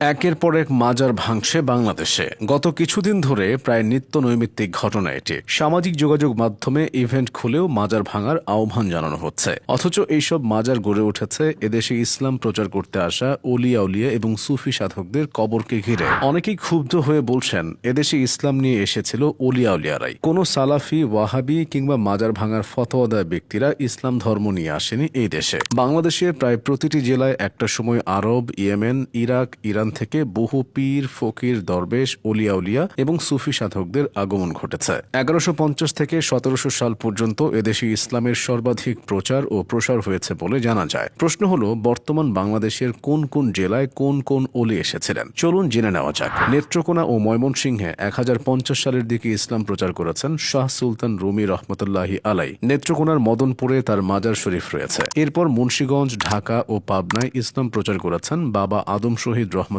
একের পর এক মাজার ভাঙছে বাংলাদেশে। গত কিছুদিন ধরে প্রায় নিত্য নৈমিত্তিক ঘটনা এটি। সামাজিক যোগাযোগ মাধ্যমে ইভেন্ট খুলেও মাজার ভাঙার আহ্বান জানানো হচ্ছে, অথচ এইসব মাজার গড়ে উঠেছে এদেশে ইসলাম প্রচার করতে আসা ওলিয়া উলিয়া এবং সুফি সাধকদের কবরকে ঘিরে। অনেকেই ক্ষুব্ধ হয়ে বলছেন, এদেশে ইসলাম নিয়ে এসেছিল ওলিয়া উলিয়ারাই, কোনো সালাফি, ওয়াহাবি কিংবা মাজার ভাঙার ফতোয়া দেয় ব্যক্তিরা ইসলাম ধর্ম নিয়ে আসেনি এই দেশে। বাংলাদেশের প্রায় প্রতিটি জেলায় একটা সময় আরব, ইয়েমেন, ইরাক, ইরান থেকে বহু পীর, ফকির, দরবেশ, ওলিয়া উলিয়া এবং সুফি সাধকদের আগমন ঘটেছে। 1150 থেকে 1700 সাল পর্যন্ত এদেশে ইসলামের সর্বাধিক প্রচার ও প্রসার হয়েছে বলে জানা যায়। প্রশ্ন হলো, বর্তমান বাংলাদেশের কোন কোন জেলায় কোন কোন ওলি এসেছিলেন? চলুন জেনে নেওয়া যাক। নেত্রকোনা ও ময়মনসিংহে 1050 সালের দিকে ইসলাম প্রচার করেছেন শাহ সুলতান রুমি রহমতুল্লাহি আলাই। নেত্রকোনার মদনপুরে তার মাজার শরীফ রয়েছে। এরপর মুন্সিগঞ্জ, ঢাকা ও পাবনায় ইসলাম প্রচার করেছেন বাবা আদম শহীদ রহমতুল্লাহি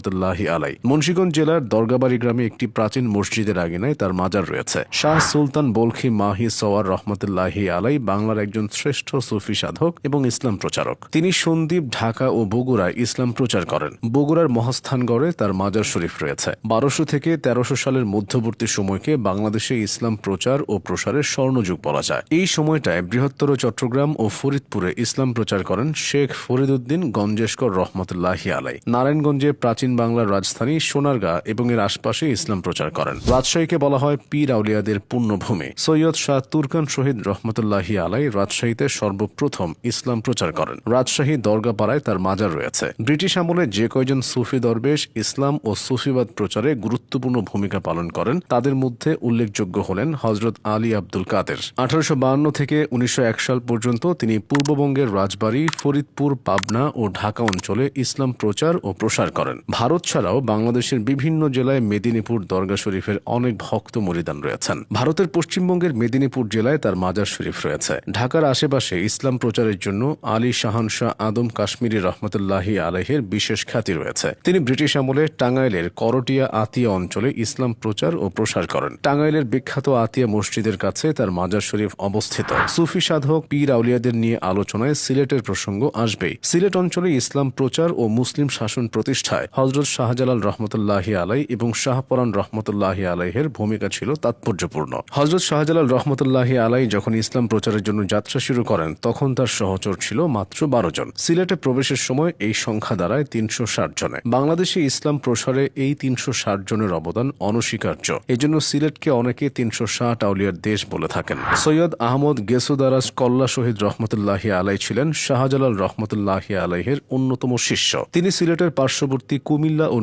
আলাই। মুন্সিগঞ্জ জেলার দরগাবাড়ি গ্রামে একটি প্রাচীন মসজিদের আঙিনায় তার মাজার রয়েছে। শাহ সুলতান বলখি মাহি সওয়ার রহমতুল্লাহি আলাই বাংলার একজন শ্রেষ্ঠ সুফি সাধক এবং ইসলাম প্রচারক। তিনি সন্দ্বীপ, ঢাকা ও বগুড়ায় ইসলাম প্রচার করেন। বগুড়ার মহাস্থানগড়ে তার মাজার শরীফ রয়েছে। 1200 থেকে 1300 সালের মধ্যবর্তী সময়কে বাংলাদেশে ইসলাম প্রচার ও প্রসারের স্বর্ণযুগ বলা যায়। এই সময়টায় বৃহত্তর চট্টগ্রাম ও ফরিদপুরে ইসলাম প্রচার করেন শেখ ফরিদউদ্দিন গঞ্জেশকর রহমতুল্লাহি আলাই। নারায়ণগঞ্জে প্রাচীন বাংলার রাজধানী সোনারগাঁ এবং এর আশপাশে ইসলাম প্রচার করেন। রাজশাহীকে বলা হয় পীর আউলিয়াদের পুণ্যভূমি। সৈয়দ শাহ তুরকান শহীদ রহমতুল্লাহি আলাই রাজশাহীতে সর্বপ্রথম ইসলাম প্রচার করেন। রাজশাহী দরগাপাড়ায় তার মাজার রয়েছে। ব্রিটিশ আমলে যে কয়জন সুফি দরবেশ ইসলাম ও সুফিবাদ প্রচারে গুরুত্বপূর্ণ ভূমিকা পালন করেন তাদের মধ্যে উল্লেখযোগ্য হলেন হযরত আলী আব্দুল কাদের। 1852 থেকে 1901 সাল পর্যন্ত তিনি পূর্ববঙ্গের রাজবাড়ী, ফরিদপুর, পাবনা ও ঢাকা অঞ্চলে ইসলাম প্রচার ও প্রসার করেন। ভারত ছাড়াও বাংলাদেশের বিভিন্ন জেলায় মেদিনীপুর দরগা শরীফের অনেক ভক্ত মুরিদান রয়েছেন। ভারতের পশ্চিমবঙ্গের মেদিনীপুর জেলায় তার মাজার শরীফ রয়েছে। ঢাকার আশেপাশে ইসলাম প্রচারের জন্য আলী শাহানশাহ আদম কাশ্মীরি রহমতুল্লাহি আলাইহের বিশেষ খ্যাতি রয়েছে। তিনি ব্রিটিশ আমলে টাঙ্গাইলের করটিয়া আতিয়া অঞ্চলে ইসলাম প্রচার ও প্রসার করেন। টাঙ্গাইলের বিখ্যাত আতিয়া মসজিদের কাছে তার মাজার শরীফ অবস্থিত। সুফি সাধক, পীর আউলিয়াদের নিয়ে আলোচনায় সিলেটের প্রসঙ্গ আসবেই। সিলেট অঞ্চলে ইসলাম প্রচার ও মুসলিম শাসন প্রতিষ্ঠায় হযরত শাহজালাল রহমতুল্লাহি আলাই এবং শাহপরান রহমতুল্লাহি আলাইহের ভূমিকা ছিল তাৎপর্যপূর্ণ। হযরত শাহজালাল রহমতুল্লাহি আলাই যখন ইসলাম প্রচারের জন্য যাত্রা শুরু করেন তখন তার সহচর ছিল মাত্র 12 জন। সিলেটে প্রবেশের সময় এই সংখ্যা দাঁড়ায় 360 জনে। বাংলাদেশে ইসলাম প্রসারে এই 360 জনের অবদান অনস্বীকার্য। এজন্য সিলেটকে অনেকে 360 আউলিয়ার দেশ বলে থাকেন। সৈয়দ আহমদ গেসুদারাজ কল্লা শহীদ রহমতুল্লাহি আলাই ছিলেন শাহজালাল রহমতুল্লাহি আলাইহের অন্যতম শিষ্য। তিনি সিলেটের পার্শ্ববর্তী কুমিল্লা ও